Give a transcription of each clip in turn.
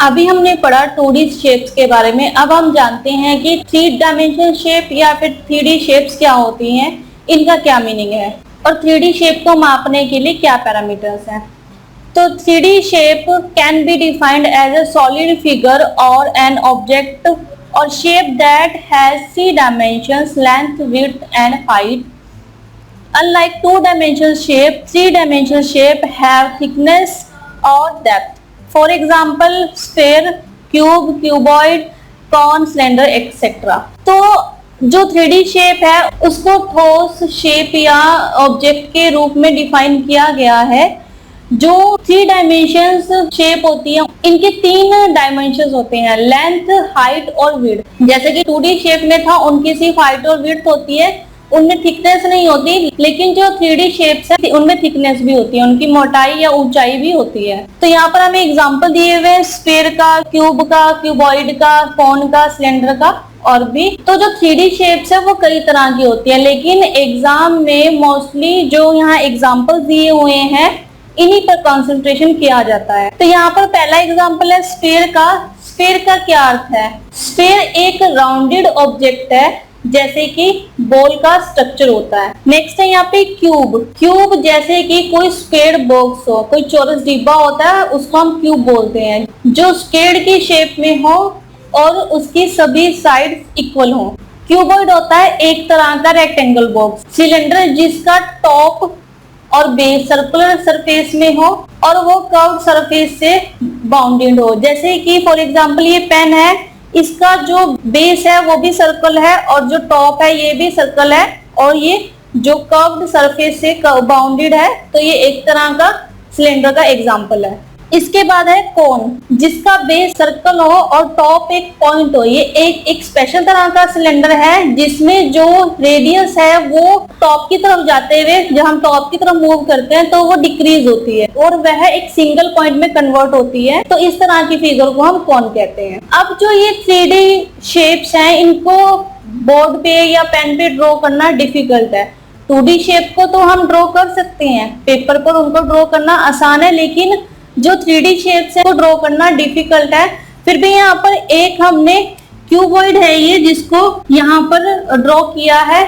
अभी हमने पढ़ा 2D शेप्स के बारे में। अब हम जानते हैं कि 3 डायमेंशन शेप या फिर 3D शेप्स क्या होती हैं, इनका क्या मीनिंग है और 3D शेप को मापने के लिए क्या पैरामीटर्स हैं। तो 3D shape can be defined as a solid figure और एन ऑब्जेक्ट और shape that has 3 dimensions, length, width and height. Unlike 2-dimensional shape, 3-dimensional shape have thickness or depth. For example, sphere, cube, cuboid, cone, cylinder, etc. तो जो 3D shape है उसको ठोस shape या object के रूप में डिफाइन किया गया है। जो 3 डायमेंशंस शेप होती है इनके 3 डायमेंशंस होते हैं, लेंथ, हाइट और विड्थ। जैसे कि 2D शेप में था उनकी सिर्फ हाइट और विड्थ होती है, उनमें थिकनेस नहीं होती, लेकिन जो 3D शेप्स है उनमें थिकनेस भी होती है, उनकी मोटाई या ऊंचाई भी होती है। तो यहाँ पर हमें एग्जांपल दिए हुए हैं स्फीयर का, क्यूब का, क्यूबॉइड का, कोन का, सिलेंडर का और भी। तो जो 3D शेप्स है वो कई तरह की होती है, लेकिन एग्जाम में मोस्टली जो यहाँ एग्जाम्पल दिए हुए हैं इन्हीं पर कंसंट्रेशन किया जाता है। तो यहाँ पर पहला एग्जाम्पल है स्फीयर का। स्फीयर का क्या अर्थ है? स्फीयर एक राउंडेड ऑब्जेक्ट है जैसे कि बॉल का स्ट्रक्चर होता है। नेक्स्ट है यहाँ पे क्यूब। क्यूब जैसे कि कोई स्क्वायर बॉक्स हो, कोई चौरस डिब्बा होता है, उसको हम क्यूब बोलते हैं, जो स्क्वायर की शेप में हो और उसकी सभी साइड इक्वल हो। क्यूबॉइड होता है एक तरह का रेक्टेंगल बॉक्स। सिलेंडर जिसका टॉप और बेस सर्कुलर सरफेस में हो और वो कर्व्ड सरफेस से बाउंडेड हो। जैसे कि फॉर एग्जांपल ये पेन है, इसका जो बेस है वो भी सर्कल है और जो टॉप है ये भी सर्कल है और ये जो कर्व्ड सरफेस से बाउंडेड है, तो ये एक तरह का सिलेंडर का एग्जांपल है। इसके बाद है कोन, जिसका बेस सर्कल हो और टॉप एक पॉइंट हो। ये एक स्पेशल तरह का सिलेंडर है जिसमें जो रेडियस है वो टॉप की तरफ जाते हुए, जब हम टॉप की तरफ मूव करते हैं तो वो डिक्रीज होती है और वह एक सिंगल पॉइंट में कन्वर्ट होती है। तो इस तरह की फिगर को हम कोन कहते हैं। अब जो ये 3D शेप्स हैं इनको बोर्ड पे या पेन पे ड्रॉ करना डिफिकल्ट है। 2D शेप को तो हम ड्रॉ कर सकते हैं, पेपर पर उनको ड्रॉ करना आसान है, लेकिन जो 3D शेप्स है वो ड्रॉ करना डिफिकल्ट है। फिर भी यहाँ पर एक हमने क्यूबॉइड है ये जिसको यहाँ पर ड्रॉ किया है,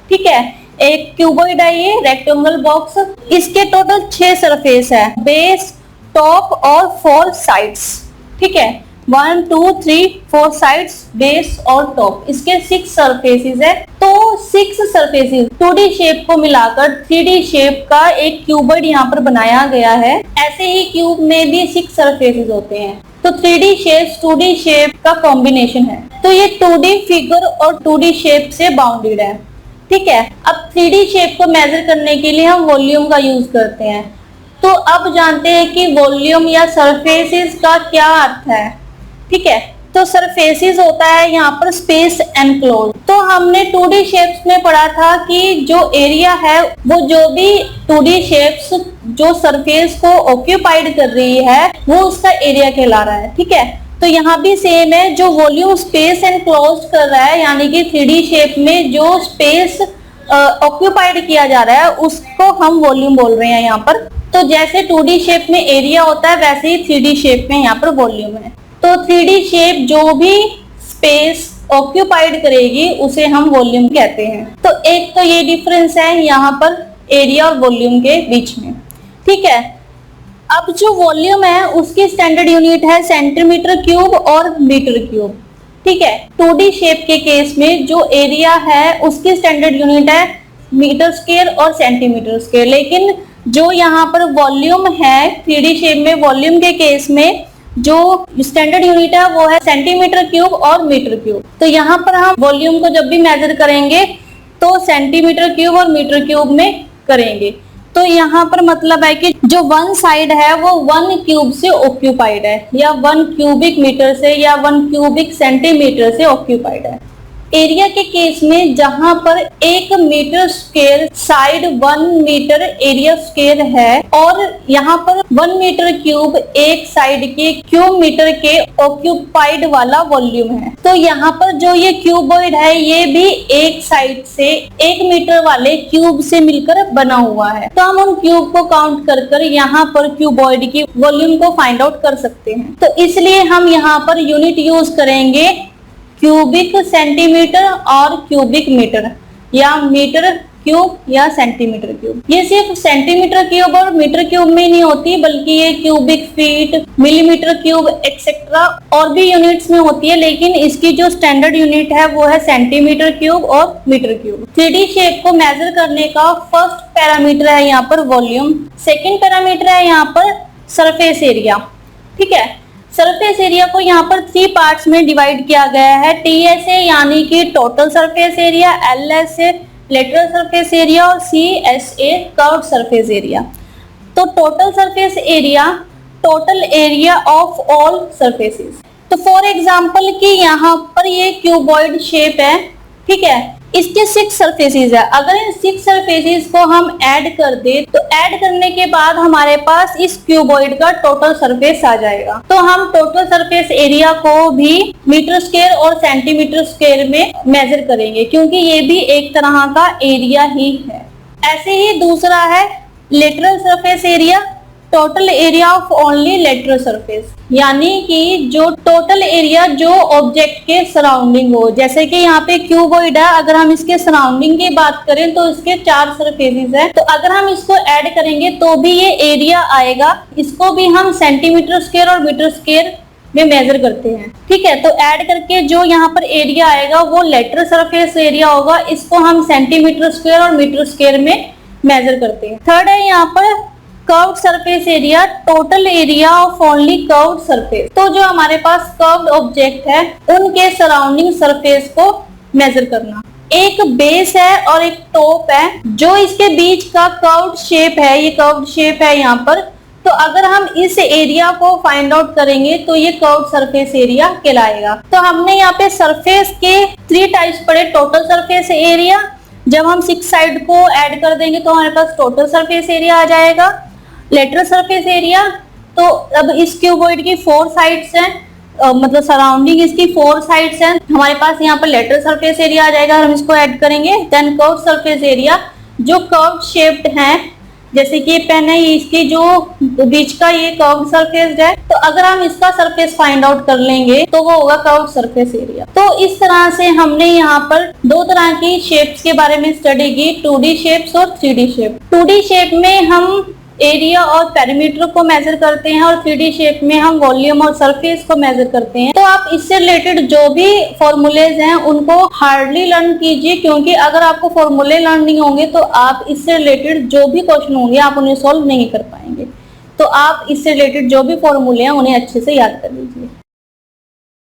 ठीक है। एक क्यूबॉइड है ये रेक्टेंगल बॉक्स। इसके टोटल 6 सरफेस है, बेस, टॉप और 4 साइड्स, ठीक है। 1 2 3 4 साइड्स, बेस और टॉप, इसके 6 सरफेसेस है। तो 6 सरफेसेस 2D शेप को मिलाकर 3D शेप का एक क्यूबॉइड यहाँ पर बनाया गया है। ऐसे ही क्यूब में भी 6 सरफेसेस होते हैं। तो 3D शेप 2D शेप का कॉम्बिनेशन है। तो ये 2D फिगर और 2D शेप से बाउंडेड है, ठीक है। अब 3D शेप को मेजर करने के लिए हम वॉल्यूम का यूज करते हैं। तो अब जानते हैं कि वॉल्यूम या सरफेसेस का क्या अर्थ है, ठीक है। तो सरफेसेस होता है यहाँ पर स्पेस एनक्लोज। तो हमने 2D शेप्स में पढ़ा था कि जो एरिया है वो जो भी 2D शेप्स जो सरफेस को ऑक्यूपाइड कर रही है वो उसका एरिया कहला रहा है, ठीक है। तो यहाँ भी सेम है, जो वॉल्यूम स्पेस एनक्लोज कर रहा है यानी कि 3D शेप में जो स्पेस ऑक्यूपाइड किया जा रहा है उसको हम वॉल्यूम बोल रहे हैं यहाँ पर। तो जैसे 2D शेप में एरिया होता है वैसे ही 3D शेप में यहाँ पर वॉल्यूम है। तो 3D शेप जो भी स्पेस ऑक्यूपाइड करेगी उसे हम वॉल्यूम कहते हैं। तो एक तो ये डिफरेंस है यहाँ पर एरिया और वॉल्यूम के बीच में, ठीक है। अब जो वॉल्यूम है उसकी स्टैंडर्ड यूनिट है सेंटीमीटर क्यूब और मीटर क्यूब, ठीक है। 2D शेप के केस में जो एरिया है उसकी स्टैंडर्ड यूनिट है मीटर स्क्वायर और सेंटीमीटर स्क्वायर, लेकिन जो यहाँ पर वॉल्यूम है 3D शेप में वॉल्यूम के केस में जो स्टैंडर्ड यूनिट है वो है सेंटीमीटर क्यूब और मीटर क्यूब। तो यहाँ पर हम वॉल्यूम को जब भी मेजर करेंगे तो सेंटीमीटर क्यूब और मीटर क्यूब में करेंगे। तो यहाँ पर मतलब है कि जो 1 साइड है वो 1 क्यूब से ऑक्यूपाइड है या 1 क्यूबिक मीटर से या 1 क्यूबिक सेंटीमीटर से ऑक्यूपाइड है। एरिया के केस में जहां पर 1 metre square side 1 metre area square है और यहाँ पर 1 मीटर क्यूब एक साइड के क्यूब मीटर के ऑक्यूपाइड वाला वॉल्यूम है। तो यहाँ पर जो ये क्यूबॉइड है ये भी एक साइड से 1 मीटर वाले क्यूब से मिलकर बना हुआ है। तो हम उन क्यूब को काउंट कर कर यहाँ पर क्यूबॉइड की वॉल्यूम को फाइंड आउट कर सकते हैं। तो इसलिए हम यहाँ पर यूनिट यूज करेंगे क्यूबिक सेंटीमीटर और क्यूबिक मीटर, या मीटर क्यूब या सेंटीमीटर क्यूब। ये सिर्फ सेंटीमीटर क्यूब और मीटर क्यूब में नहीं होती, बल्कि ये cubic feet, millimetre cube etcetera और भी यूनिट्स में होती है, लेकिन इसकी जो स्टैंडर्ड यूनिट है वो है सेंटीमीटर क्यूब और मीटर क्यूब। 3D शेप को मेजर करने का फर्स्ट पैरामीटर है यहाँ पर वॉल्यूम, सेकेंड पैरामीटर है यहाँ पर सरफेस एरिया। ठीक है, सरफेस एरिया को यहाँ पर 3 पार्ट्स में डिवाइड किया गया है। TSA यानी कि total surface area, LSA lateral surface area और CSA कर्व्ड सरफेस एरिया। तो total surface area, total area of all surfaces. तो फॉर एग्जांपल कि यहाँ पर ये क्यूबॉइड शेप है, ठीक है, इसके 6 सरफेसेस है। अगर इन 6 सरफेसेस को हम ऐड कर दे तो ऐड करने के बाद हमारे पास इस क्यूबॉइड का टोटल सरफेस आ जाएगा। तो हम टोटल सरफेस एरिया को भी मीटर स्क्वायर और सेंटीमीटर स्क्वायर में मेजर करेंगे, क्योंकि ये भी एक तरह का एरिया ही है। ऐसे ही दूसरा है lateral surface area, total area of only lateral surface, यानी कि जो टोटल एरिया जो ऑब्जेक्ट के सराउंडिंग हो। जैसे कि यहाँ पे क्यूबॉइड है, अगर हम इसके सराउंडिंग की बात करें तो इसके 4 सरफेसेस है, तो अगर हम इसको ऐड करेंगे तो भी ये एरिया आएगा। इसको भी हम सेंटीमीटर स्क्वायर और मीटर स्क्वायर में मेजर करते हैं। ठीक है, तो ऐड करके जो यहाँ पर एरिया आएगा वो लेटरल सरफेस एरिया होगा, इसको हम सेंटीमीटर स्क्वायर और मीटर स्क्वायर में मेजर करते हैं। थर्ड है यहाँ पर curved surface area, total area of only curved surface. तो जो हमारे पास कर्व्ड ऑब्जेक्ट है उनके सराउंडिंग सरफेस को मेजर करना। एक बेस है और एक टॉप है, जो इसके बीच का कर्व्ड शेप है, ये कर्व्ड शेप है यहाँ पर। तो अगर हम इस एरिया को फाइंड आउट करेंगे तो ये कर्व्ड सरफेस एरिया कहलाएगा। तो हमने यहाँ पे सरफेस के 3 टाइप्स पढ़े। टोटल सरफेस एरिया, जब हम 6 साइड को ऐड कर देंगे तो हमारे पास टोटल सरफेस एरिया आ जाएगा। लेटरल सरफेस एरिया, तो अब इस क्यूबॉइड की 4 साइड्स हैं, मतलब सराउंडिंग इसकी 4 साइड्स हैं, हमारे पास यहाँ पर लेटरल सरफेस एरिया आ जाएगा, हम इसको ऐड करेंगे। देन कर्व्ड सरफेस एरिया, जो कर्व्ड शेप्ड है, जैसे कि ये पेन है, इसकी जो बीच का ये कर्व्ड सरफेस है, तो अगर हम इसका सरफेस फाइंड आउट कर लेंगे तो वो होगा कर्व्ड सरफेस एरिया। तो इस तरह से हमने यहाँ पर 2 तरह की शेप्स के बारे में स्टडी की, 2D शेप्स और 3D शेप। 2D शेप में हम एरिया और पेरीमीटर को मेजर करते हैं और 3D शेप में हम वॉल्यूम और सरफेस को मेजर करते हैं। तो आप इससे रिलेटेड जो भी फॉर्मूलेज हैं उनको हार्डली लर्न कीजिए, क्योंकि अगर आपको फॉर्मूले लर्न नहीं होंगे तो आप इससे रिलेटेड जो भी क्वेश्चन होंगे आप उन्हें सॉल्व नहीं कर पाएंगे। तो आप इससे रिलेटेड जो भी फॉर्मूले हैं उन्हें अच्छे से याद कर लीजिए।